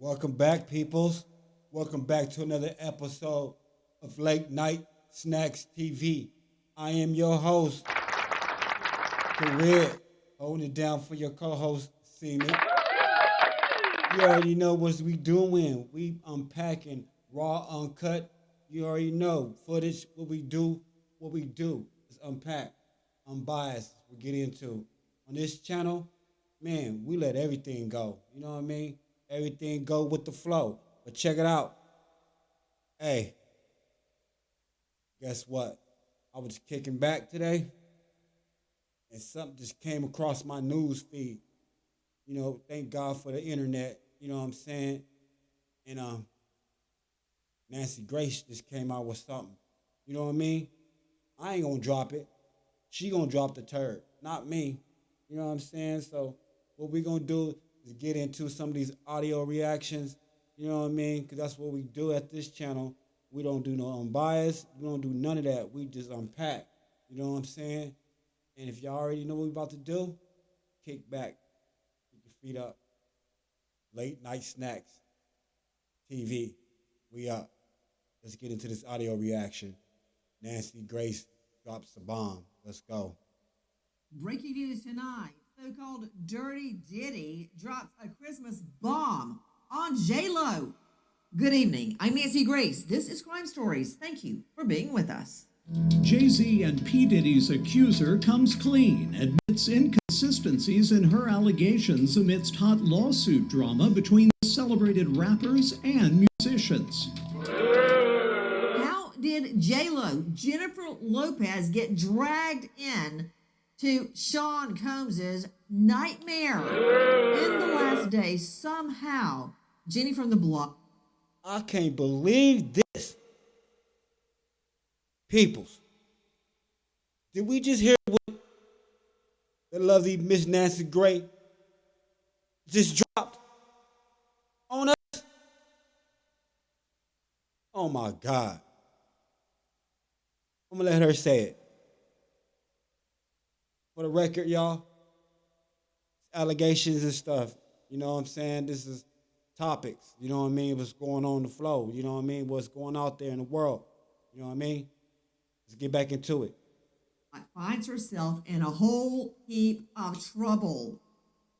Welcome back, peoples. Welcome back to another episode of Late Night Snacks TV. I am your host, Career, holding it down for your co-host, Seaman. You already know what we doing. We unpacking raw, uncut. You already know footage. What we do is unpack, unbiased. We get into on this channel. Man, we let everything go. You know what I mean? Everything go with the flow. But check it out. Hey, guess what? I was kicking back today, and something just came across my news feed. You know, thank God for the internet. You know what I'm saying? And Nancy Grace just came out with something. You know what I mean? I ain't gonna drop it. She gonna drop the turd, not me. You know what I'm saying? So what we gonna do is get into some of these audio reactions. You know what I mean? Because that's what we do at this channel. We don't do no unbiased. We don't do none of that. We just unpack. You know what I'm saying? And if y'all already know what we about to do, kick back, keep your feet up. Late Night Snacks TV. We up. Let's get into this audio reaction. Nancy Grace drops the bomb. Let's go. Breaking news tonight. So-called Dirty Diddy drops a Christmas bomb on J-Lo. Good evening. I'm Nancy Grace. This is Crime Stories. Thank you for being with us. Jay-Z and P. Diddy's accuser comes clean, admits inconsistencies in her allegations amidst hot lawsuit drama between the celebrated rappers and musicians. How did J-Lo, Jennifer Lopez, get dragged in to Sean Combs's nightmare in the last day? Somehow, Jenny from the block. I can't believe this. Peoples, did we just hear what the lovely Miss Nancy Gray just dropped on us? Oh my God. I'm gonna let her say it. For the record, y'all, allegations and stuff, you know what I'm saying? This is topics, you know what I mean? What's going on in the flow, you know what I mean? What's going out there in the world, you know what I mean? Let's get back into it. Finds herself in a whole heap of trouble.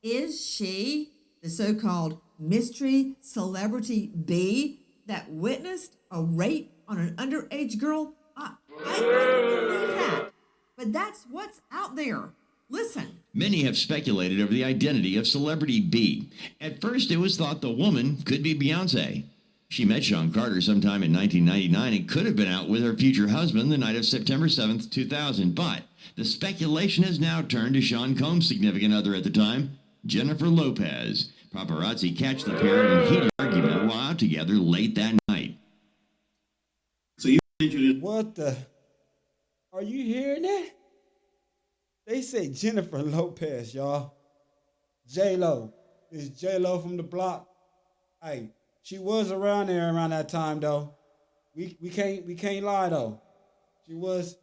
Is she the so-called mystery celebrity B that witnessed a rape on an underage girl? I don't believe that. But that's what's out there. Listen. Many have speculated over the identity of celebrity B. At first, it was thought the woman could be Beyonce. She met Sean Carter sometime in 1999 and could have been out with her future husband the night of September 7th, 2000. But the speculation has now turned to Sean Combs' significant other at the time, Jennifer Lopez. Paparazzi catch the pair in a heated argument while out together late that night. So you introduced... What the... Are you hearing that? They say Jennifer Lopez, y'all. J-Lo. It's J-Lo from the block. Hey, she was around there around that time, though. We can't lie, though. She was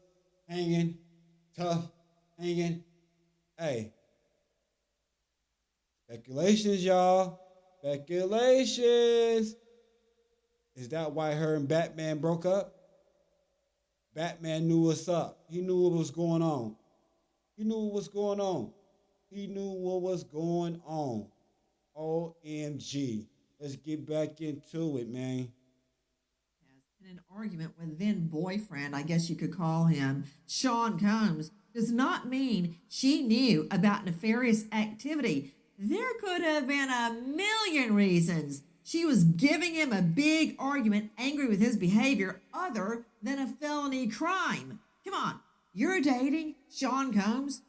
hanging, tough, hanging. Hey. Speculations, y'all. Speculations. Is that why her and Batman broke up? Batman knew what's up. He knew what was going on. He knew what was going on. He knew what was going on. OMG. Let's get back into it, man. In an argument with then boyfriend, I guess you could call him, Sean Combs, does not mean she knew about nefarious activity. There could have been a million reasons she was giving him a big argument, angry with his behavior, other than a felony crime. Come on, you're dating Sean Combs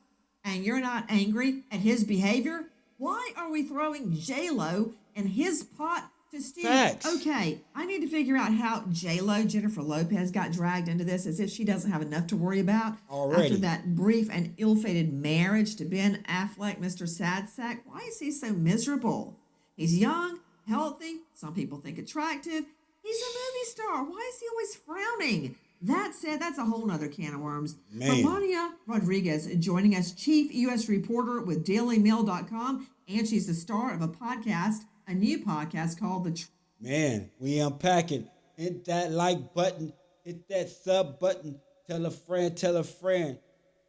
and you're not angry at his behavior? Why are we throwing J-Lo and his pot to stew? Facts. Okay, I need to figure out how J-Lo, Jennifer Lopez, got dragged into this as if she doesn't have enough to worry about already after that brief and ill-fated marriage to Ben Affleck, Mr. Sad Sack. Why is he so miserable? He's young, healthy, some people think attractive. He's a movie star. Why is he always frowning? That said, that's a whole nother can of worms. Melania Rodriguez joining us, chief U.S. reporter with DailyMail.com, and she's the star of a podcast, a new podcast called Man, we unpacking. Hit that like button. Hit that sub button. Tell a friend, tell a friend.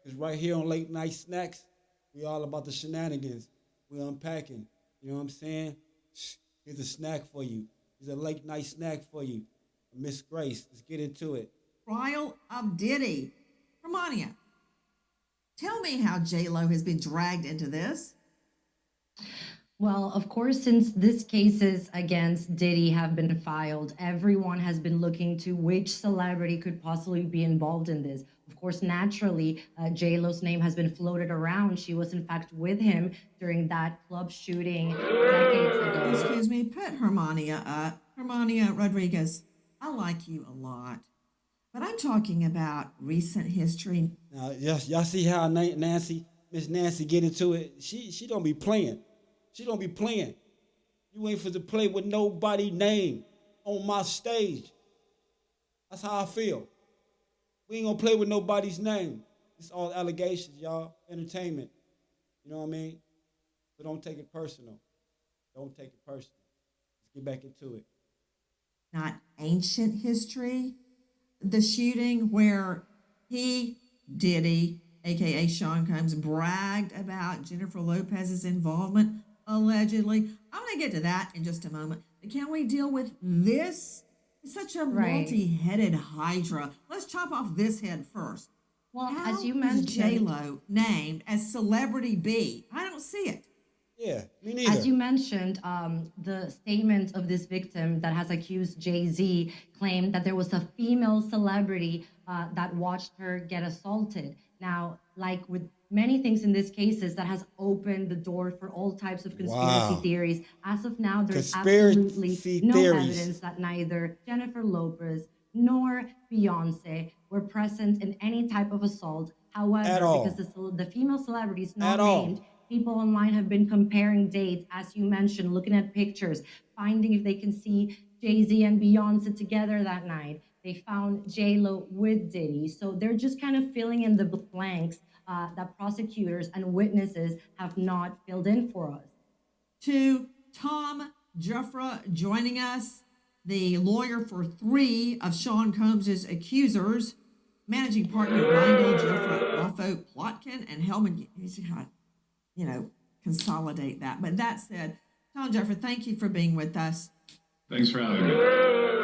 Because right here on Late Night Snacks, we all about the shenanigans. We unpacking. You know what I'm saying? Here's a snack for you. Here's a late night snack for you. Miss Grace, let's get into it. Trial of Diddy. Romania, tell me how J-Lo has been dragged into this. Well, of course, since these cases against Diddy have been filed, everyone has been looking to which celebrity could possibly be involved in this. Of course, naturally, J-Lo's name has been floated around. She was, in fact, with him during that club shooting decades ago. Excuse me, put Hermania up. Hermania Rodriguez, I like you a lot. But I'm talking about recent history. Now, y'all see how Miss Nancy get into it? She don't be playing. She don't be playing. You ain't for to play with nobody name on my stage. That's how I feel. We ain't gonna play with nobody's name. It's all allegations, y'all. Entertainment. You know what I mean? So don't take it personal. Don't take it personal. Let's get back into it. Not ancient history. The shooting where Diddy, aka Sean Combs, bragged about Jennifer Lopez's involvement, allegedly. I'm going to get to that in just a moment. But can we deal with this? It's such a multi-headed hydra. Let's chop off this head first. Well, How as you is mentioned, J-Lo named as Celebrity B? I don't see it. Yeah, me neither. as you mentioned, the statement of this victim that has accused Jay-Z claimed that there was a female celebrity that watched her get assaulted. Now, like with many things in these cases, that has opened the door for all types of conspiracy theories. As of now, there's absolutely no evidence that neither Jennifer Lopez nor Beyonce were present in any type of assault. However, because the female celebrities not named, people online have been comparing dates, as you mentioned, looking at pictures, finding if they can see Jay-Z and Beyonce together that night. They found J-Lo with Diddy. So they're just kind of filling in the blanks that prosecutors and witnesses have not filled in for us. To Tom Jeffra joining us, the lawyer for 3 of Sean Combs' accusers, managing partner Rindle, Jeffra, Raffo, Plotkin, and Hellman. He's got, consolidate that. But that said, Tom Jeffra, thank you for being with us. Thanks for having me.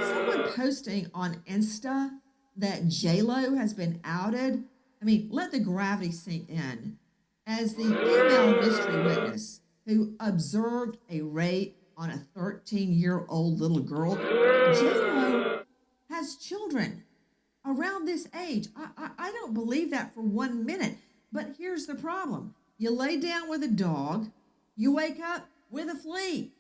Someone posting on Insta that J-Lo has been outed. I mean, let the gravity sink in. As the female mystery witness who observed a rape on a 13-year-old little girl, J-Lo has children around this age. I don't believe that for 1 minute. But here's the problem. You lay down with a dog, you wake up with a flea.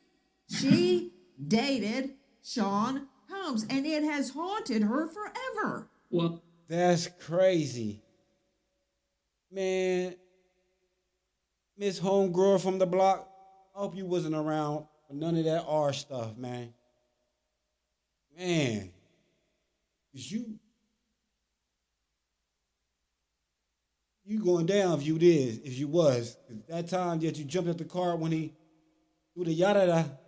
She dated Sean Combs, and it has haunted her forever. Well, that's crazy. Man, Miss Homegirl from the block, I hope you wasn't around for none of that R stuff, man. Man, 'cause you going down if you was. 'Cause that time that you jumped at the car when he threw the yada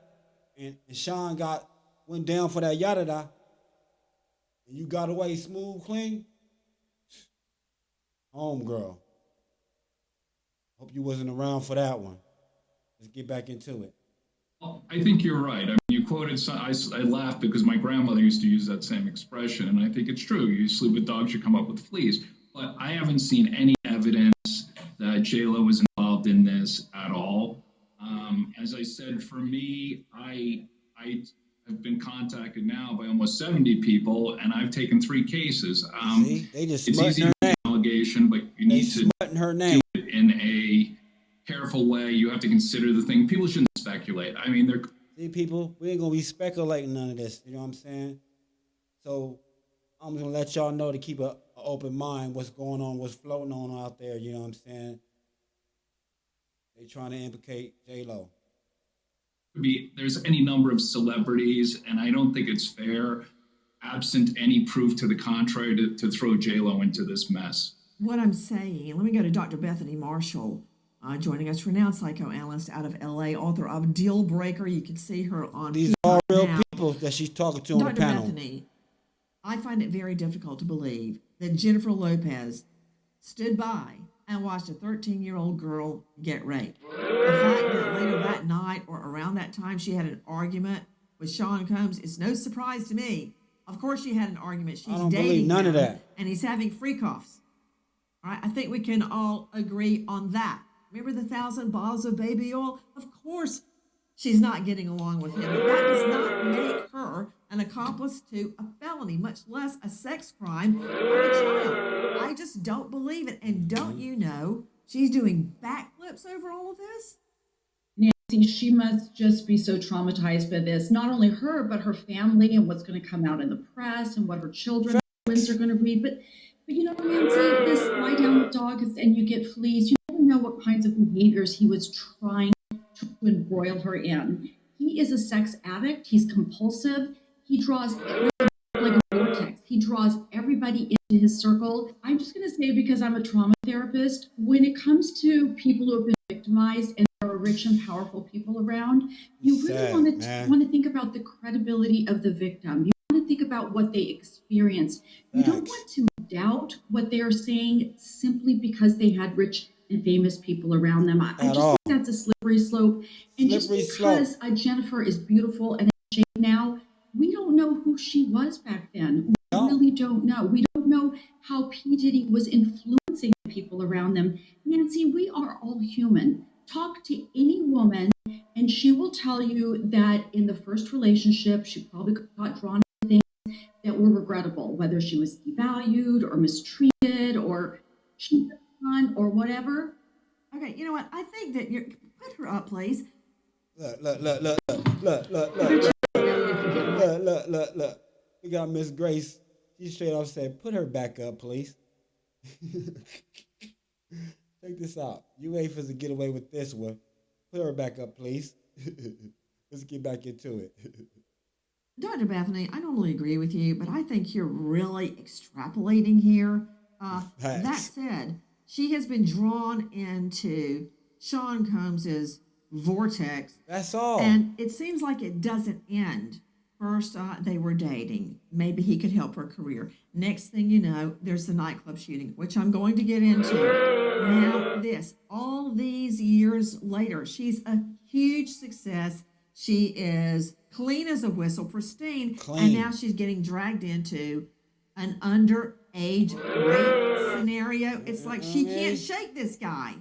and Sean went down for that yada and you got away smooth, clean. Homegirl. Hope you wasn't around for that one. Let's get back into it. well, I think you're right. I mean, you quoted, I laughed because my grandmother used to use that same expression, and I think it's true. You sleep with dogs, you come up with fleas. But I haven't seen any evidence that J-Lo was involved in this at all. As I said, for me, I have been contacted now by almost 70 people, and I've taken 3 cases. See, they just it's easy to make an allegation, but you need to her name. do it in a careful way. You have to consider the thing. People shouldn't speculate. I mean, they're... See, people, we ain't gonna be speculating none of this. You know what I'm saying? So I'm gonna let y'all know to keep an open mind. What's going on? What's floating on out there? You know what I'm saying? They trying to implicate J-Lo. There's any number of celebrities, and I don't think it's fair, absent any proof to the contrary, to throw J-Lo into this mess. What I'm saying, let me go to Dr. Bethany Marshall. Joining us for now, psychoanalyst out of LA, author of Deal Breaker. You can see her on These are all real now. people that she's talking to on Dr. the panel. Bethany, I find it very difficult to believe that Jennifer Lopez stood by and watched a 13-year-old girl get raped. The fact that later that night or around that time she had an argument with Sean Combs is no surprise to me. Of course she had an argument. She's I don't dating believe none of him, that. and he's having freak offs. All right, I think we can all agree on that. Remember the 1,000 bottles of baby oil? Of course she's not getting along with him. But that does not make her an accomplice to a felony, much less a sex crime on a child. I just don't believe it. And don't you know she's doing backflips over all of this? Nancy, she must just be so traumatized by this. Not only her, but her family and what's going to come out in the press and what her children are going to read. But you know, Nancy, this lie down dog and you get fleas. You never know what kinds of behaviors he was trying to embroil her in. He is a sex addict. He's compulsive. He draws like a vortex. He draws everybody into his circle. I'm just going to say, because I'm a trauma therapist, when it comes to people who have been victimized and there are rich and powerful people around, you really want to think about the credibility of the victim. You want to think about what they experienced. You don't want to doubt what they are saying simply because they had rich and famous people around them. I just think that's a slippery slope. And just because Jennifer is beautiful and in shape now, we don't know who she was back then. We really don't know. We don't know how P. Diddy was influencing the people around them. Nancy, we are all human. Talk to any woman and she will tell you that in the first relationship, she probably got drawn into things that were regrettable, whether she was devalued or mistreated or cheated on or whatever. Okay, you know what? I think that you're... Put her up, please. Look. We got Miss Grace. She straight off said, put her back up, please. Check this out. You ain't supposed to get away with this one. Put her back up, please. Let's get back into it. Dr. Bethany, I normally agree with you, but I think you're really extrapolating here. That said, she has been drawn into Sean Combs's vortex. That's all. And it seems like it doesn't end. First, they were dating. Maybe he could help her career. Next thing you know, there's the nightclub shooting, which I'm going to get into. Now, all these years later, she's a huge success. She is clean as a whistle, pristine. And now she's getting dragged into an underage rape scenario. It's like she can't shake this guy.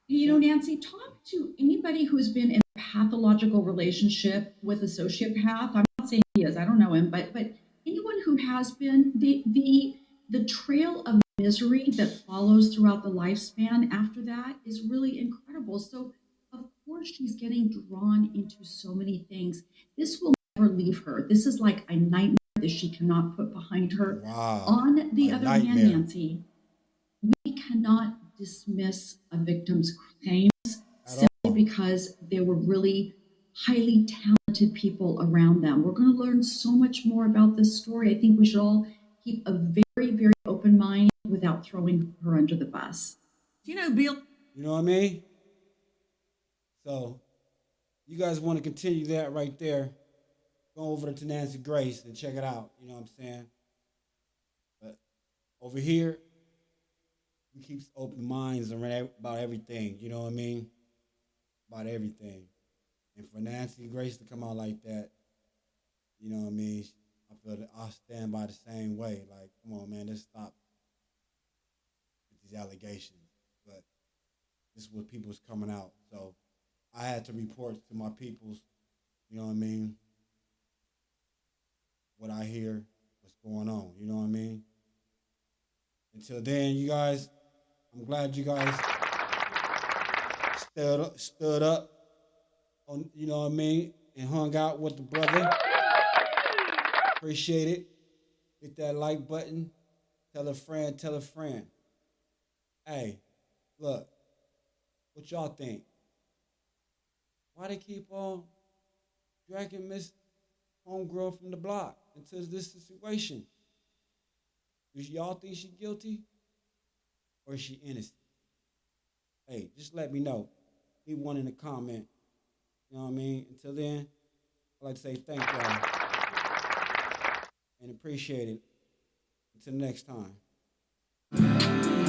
You know, Nancy, talk to anybody who's been in a pathological relationship with a sociopath. I'm not saying he is, I don't know him, but anyone who has been, the trail of misery that follows throughout the lifespan after that is really incredible. So, of course, she's getting drawn into so many things. This will never leave her. This is like a nightmare that she cannot put behind her. Wow. On the other hand, Nancy, we cannot dismiss a victim's claims simply because there were really highly talented people around them. We're going to learn so much more about this story. I think we should all keep a very, very open mind without throwing her under the bus. You know, Bill. You know what I mean? So, you guys want to continue that right there, go over to Nancy Grace and check it out. You know what I'm saying? But over here, we keep open minds about everything. You know what I mean? About everything. And for Nancy Grace to come out like that, you know what I mean? I feel that I'll stand by the same way. Like, come on, man, let's stop with these allegations. But this is what people's coming out. So I had to report to my peoples, you know what I mean? What I hear, what's going on, you know what I mean? Until then, you guys, I'm glad you guys stood up on, you know what I mean, and hung out with the brother. Appreciate it. Hit that like button. Tell a friend, tell a friend. Hey, look, what y'all think? Why they keep on dragging Miss Homegirl from the block into this situation? Do y'all think she guilty or is she innocent? hey, just let me know. Leave one in the comment. You know what I mean? Until then, I'd like to say thank y'all and appreciate it. Until next time.